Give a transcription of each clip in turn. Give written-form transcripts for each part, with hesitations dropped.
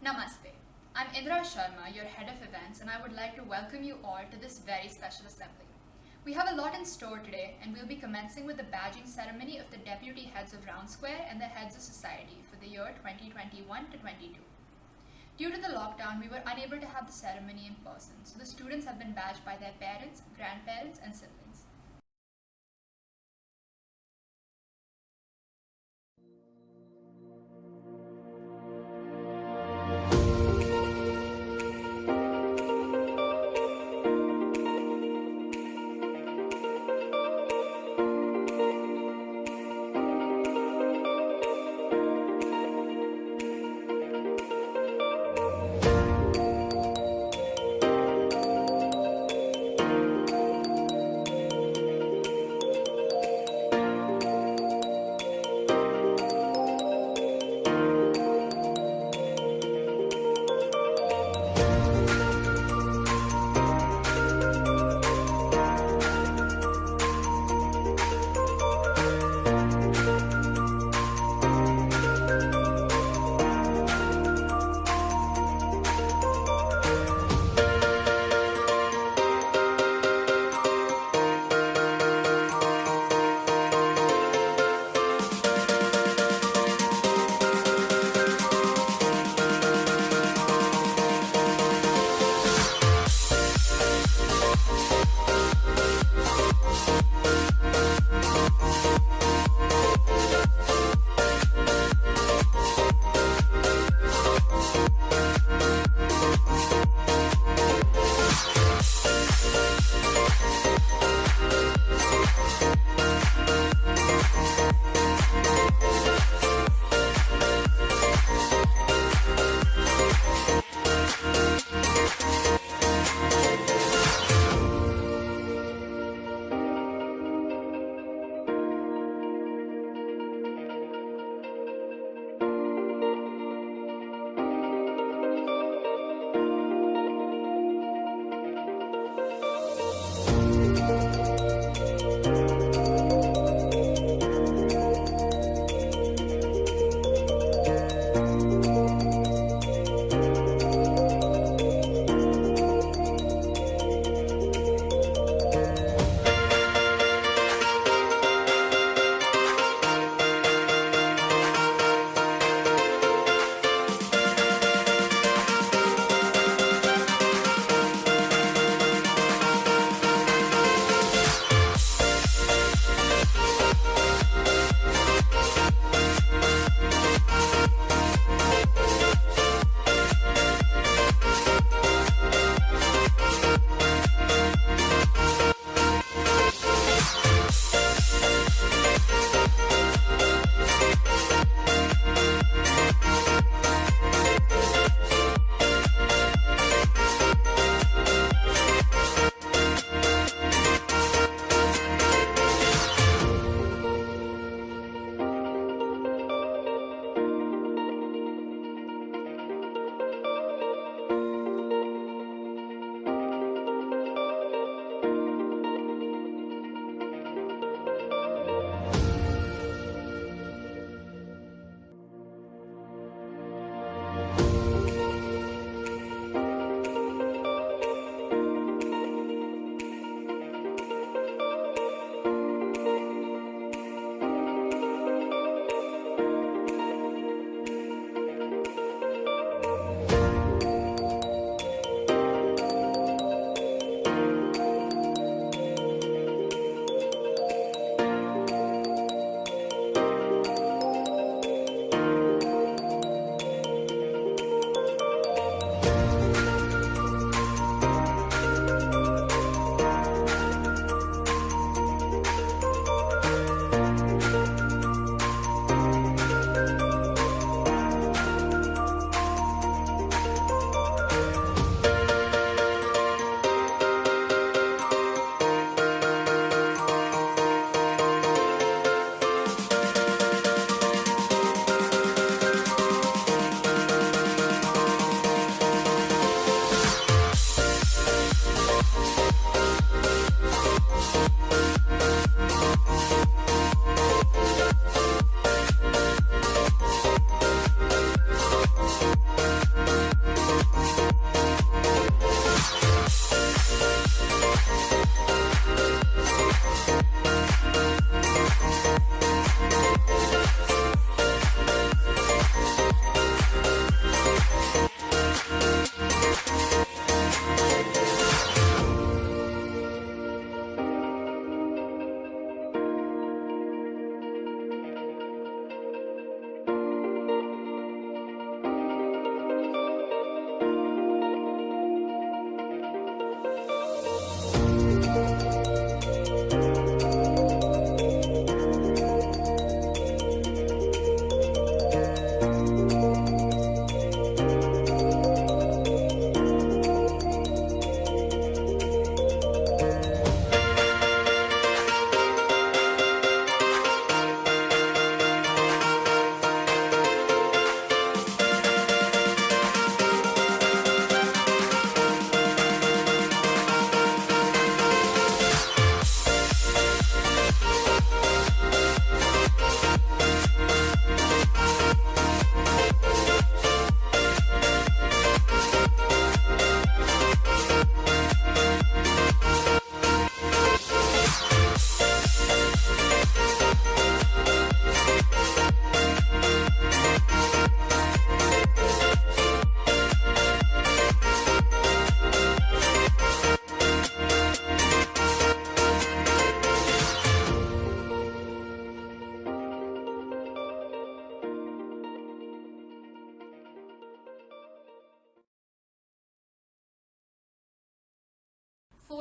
Namaste. I'm Indra Sharma, your head of events, and I would like to welcome you all to this very special assembly. We have a lot in store today, and we'll be commencing with the badging ceremony of the deputy heads of Round Square and the heads of society for the year 2021 to 22. Due to the lockdown, we were unable to have the ceremony in person, so the students have been badged by their parents, grandparents, and siblings.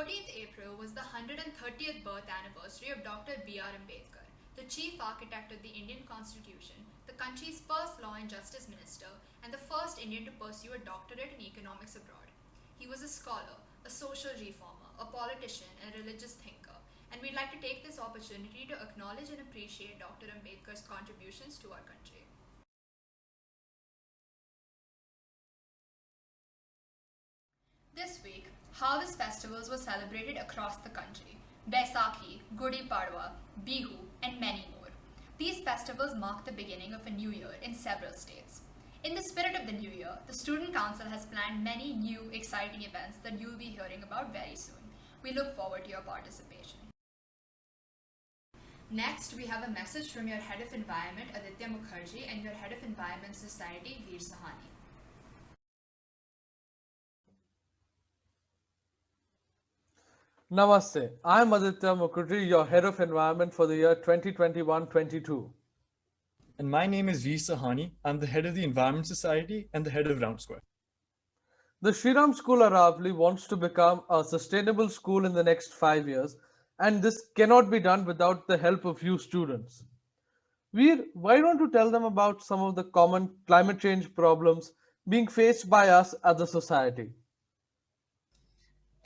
14th April was the 130th birth anniversary of Dr. B.R. Ambedkar, the chief architect of the Indian Constitution, the country's first law and justice minister, and the first Indian to pursue a doctorate in economics abroad. He was a scholar, a social reformer, a politician, and a religious thinker, and we'd like to take this opportunity to acknowledge and appreciate Dr. Ambedkar's contributions to our country. This week, harvest festivals were celebrated across the country. Baisakhi, Gudi Padwa, Bihu, and many more. These festivals mark the beginning of a new year in several states. In the spirit of the new year, the Student Council has planned many new, exciting events that you'll be hearing about very soon. We look forward to your participation. Next, we have a message from your Head of Environment, Aditya Mukherjee, and your Head of Environment Society, Veer Sahani. Namaste. I'm Aditya Mukherjee, your Head of Environment for the year 2021-22. And my name is Veer Sahani. I'm the head of the Environment Society and the head of Round Square. The Shriram School Aravali wants to become a sustainable school in the next 5 years, and this cannot be done without the help of you students. Veer, why don't you tell them about some of the common climate change problems being faced by us as a society?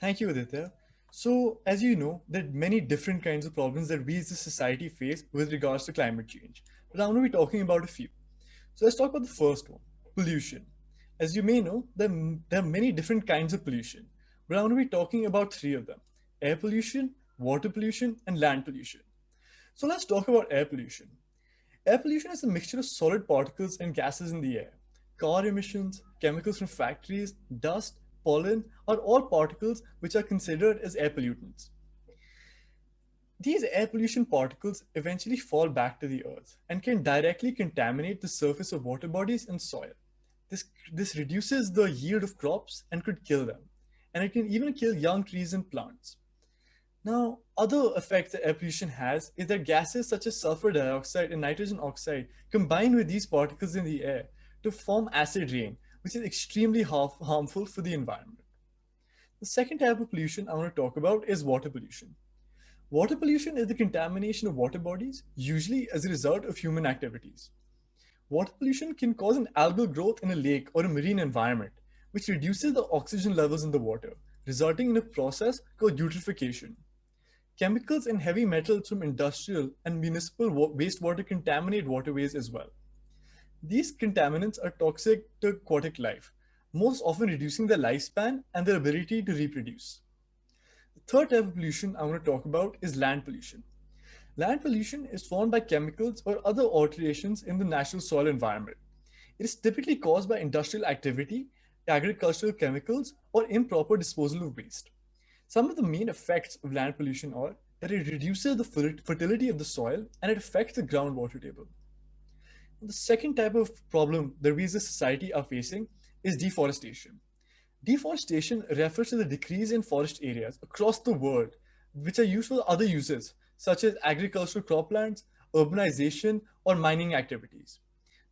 Thank you, Aditya. So, as you know, there are many different kinds of problems that we as a society face with regards to climate change. But I'm going to be talking about a few. So, let's talk about the first one, pollution. As you may know, there are many different kinds of pollution, but I'm going to be talking about three of them: air pollution, water pollution, and land pollution. So, let's talk about air pollution. Air pollution is a mixture of solid particles and gases in the air. Car emissions, chemicals from factories, dust, pollen are all particles which are considered as air pollutants. These air pollution particles eventually fall back to the earth and can directly contaminate the surface of water bodies and soil. This reduces the yield of crops and could kill them. And it can even kill young trees and plants. Now, other effects that air pollution has is that gases such as sulfur dioxide and nitrogen oxide combine with these particles in the air to form acid rain, which is extremely harmful for the environment. The second type of pollution I want to talk about is water pollution. Water pollution is the contamination of water bodies, usually as a result of human activities. Water pollution can cause an algal growth in a lake or a marine environment, which reduces the oxygen levels in the water, resulting in a process called eutrophication. Chemicals and heavy metals from industrial and municipal wastewater contaminate waterways as well. These contaminants are toxic to aquatic life, most often reducing their lifespan and their ability to reproduce. The third type of pollution I want to talk about is land pollution. Land pollution is formed by chemicals or other alterations in the natural soil environment. It is typically caused by industrial activity, agricultural chemicals, or improper disposal of waste. Some of the main effects of land pollution are that it reduces the fertility of the soil and it affects the groundwater table. The second type of problem that we as a society are facing is deforestation. Deforestation refers to the decrease in forest areas across the world, which are used for other uses, such as agricultural croplands, urbanization, or mining activities.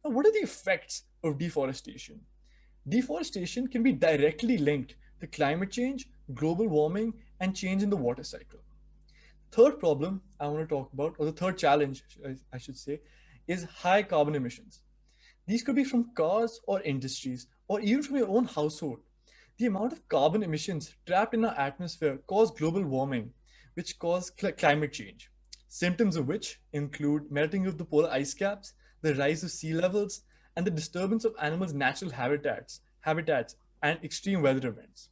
Now, what are the effects of deforestation? Deforestation can be directly linked to climate change, global warming, and change in the water cycle. Third problem I want to talk about, or the third challenge, I should say, is high carbon emissions. These could be from cars or industries, or even from your own household. The amount of carbon emissions trapped in our atmosphere cause global warming, which cause climate change. Symptoms of which include melting of the polar ice caps, the rise of sea levels, and the disturbance of animals' natural habitats, and extreme weather events.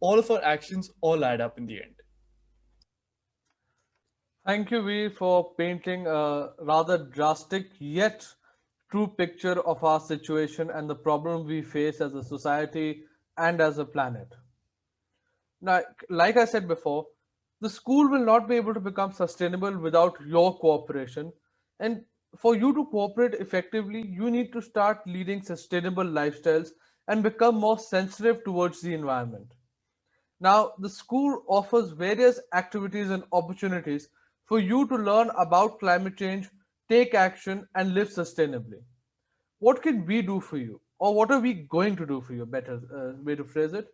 All of our actions all add up in the end. Thank you, Veer, for painting a rather drastic yet true picture of our situation and the problem we face as a society and as a planet. Now, like I said before, the school will not be able to become sustainable without your cooperation. And for you to cooperate effectively, you need to start leading sustainable lifestyles and become more sensitive towards the environment. Now, the school offers various activities and opportunities for you to learn about climate change, take action, and live sustainably. What can we do for you? Or what are we going to do for you? Better way to phrase it.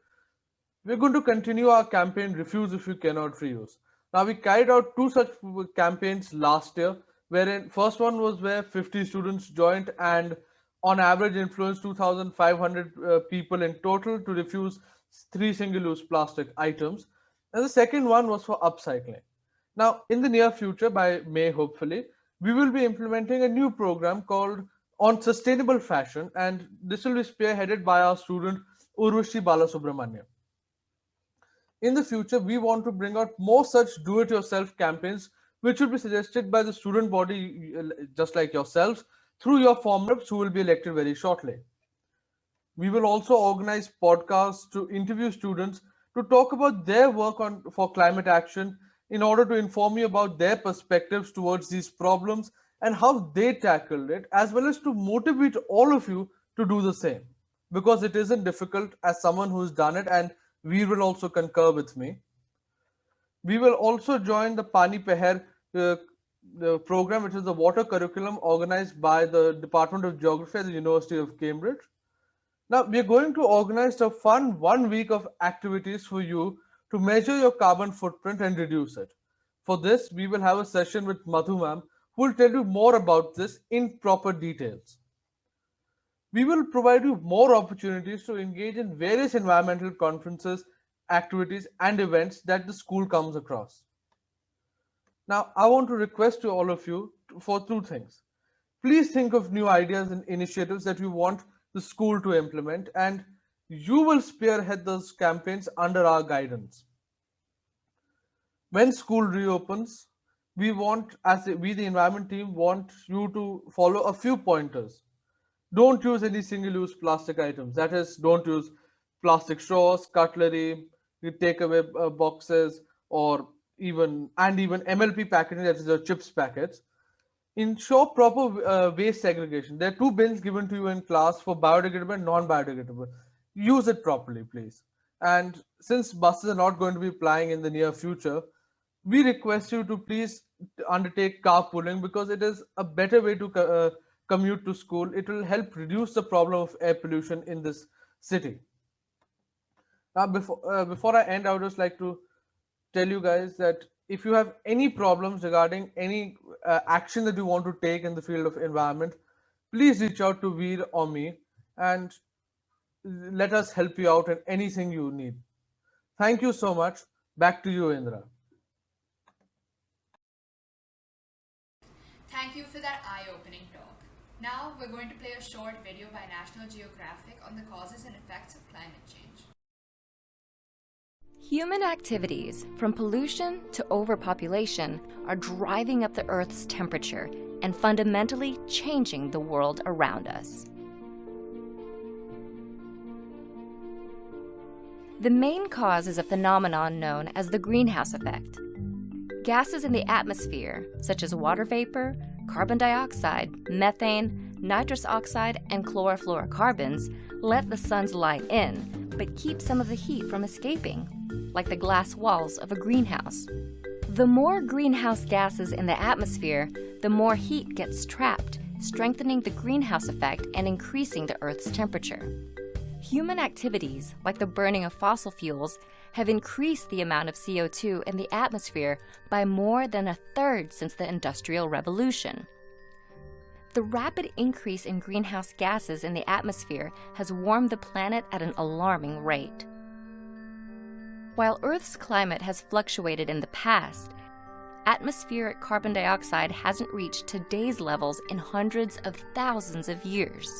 We're going to continue our campaign Refuse If You Cannot Reuse. Now, we carried out two such campaigns last year, wherein first one was where 50 students joined and on average influenced 2,500 people in total to refuse three single-use plastic items. And the second one was for upcycling. Now, in the near future, by May hopefully, we will be implementing a new program called On Sustainable Fashion, and this will be spearheaded by our student Urvashi Balasubramaniam. In the future, we want to bring out more such do-it-yourself campaigns, which will be suggested by the student body, just like yourselves, through your form reps who will be elected very shortly. We will also organize podcasts to interview students to talk about their work on for climate action in order to inform you about their perspectives towards these problems and how they tackled it, as well as to motivate all of you to do the same. Because it isn't difficult as someone who's done it, and we will also concur with me. We will also join the Pani Peher the program, which is the water curriculum organized by the Department of Geography at the University of Cambridge. Now, we are going to organize a fun 1 week of activities for you to measure your carbon footprint and reduce it. For this, we will have a session with Madhu ma'am, who will tell you more about this in proper details. We will provide you more opportunities to engage in various environmental conferences, activities, and events that the school comes across. Now, I want to request to all of you for two things. Please think of new ideas and initiatives that you want the school to implement, and you will spearhead those campaigns under our guidance. When school reopens, we the environment team want you to follow a few pointers. Don't use any single-use plastic items. That is, don't use plastic straws, cutlery, takeaway boxes, or even MLP packaging, that is the chips packets. Ensure proper waste segregation. There are two bins given to you in class for biodegradable and non-biodegradable. Use it properly, please. And since buses are not going to be plying in the near future, we request you to please undertake carpooling because it is a better way to commute to school. It will help reduce the problem of air pollution in this city. Now, before I end, I would just like to tell you guys that if you have any problems regarding any action that you want to take in the field of environment, please reach out to Veer or me and let us help you out in anything you need. Thank you so much. Back to you, Indra. Thank you for that eye-opening talk. Now we're going to play a short video by National Geographic on the causes and effects of climate change. Human activities, from pollution to overpopulation, are driving up the Earth's temperature and fundamentally changing the world around us. The main cause is a phenomenon known as the greenhouse effect. Gases in the atmosphere, such as water vapor, carbon dioxide, methane, nitrous oxide, and chlorofluorocarbons, let the sun's light in, but keep some of the heat from escaping, like the glass walls of a greenhouse. The more greenhouse gases in the atmosphere, the more heat gets trapped, strengthening the greenhouse effect and increasing the Earth's temperature. Human activities, like the burning of fossil fuels, have increased the amount of CO2 in the atmosphere by more than a third since the Industrial Revolution. The rapid increase in greenhouse gases in the atmosphere has warmed the planet at an alarming rate. While Earth's climate has fluctuated in the past, atmospheric carbon dioxide hasn't reached today's levels in hundreds of thousands of years.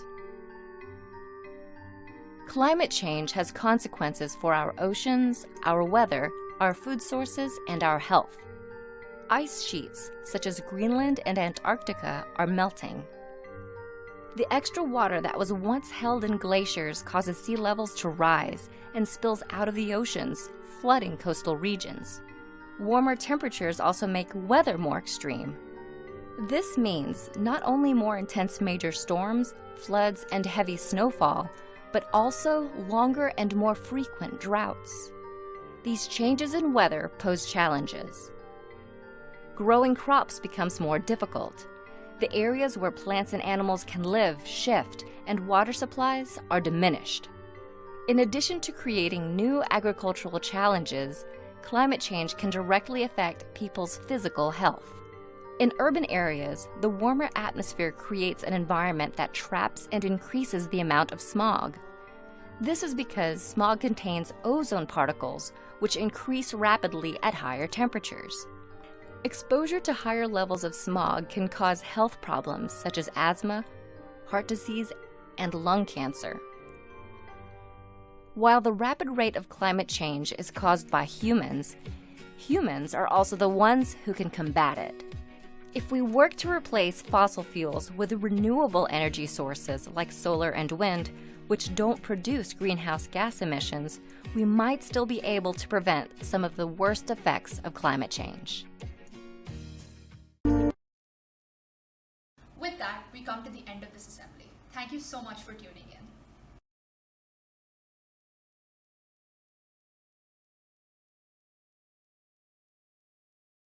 Climate change has consequences for our oceans, our weather, our food sources, and our health. Ice sheets, such as Greenland and Antarctica, are melting. The extra water that was once held in glaciers causes sea levels to rise and spills out of the oceans, flooding coastal regions. Warmer temperatures also make weather more extreme. This means not only more intense major storms, floods, and heavy snowfall, but also longer and more frequent droughts. These changes in weather pose challenges. Growing crops becomes more difficult. The areas where plants and animals can live shift, and water supplies are diminished. In addition to creating new agricultural challenges, climate change can directly affect people's physical health. In urban areas, the warmer atmosphere creates an environment that traps and increases the amount of smog. This is because smog contains ozone particles, which increase rapidly at higher temperatures. Exposure to higher levels of smog can cause health problems such as asthma, heart disease, and lung cancer. While the rapid rate of climate change is caused by humans, humans are also the ones who can combat it. If we work to replace fossil fuels with renewable energy sources like solar and wind, which don't produce greenhouse gas emissions, we might still be able to prevent some of the worst effects of climate change. With that, we come to the end of this assembly. Thank you so much for tuning in.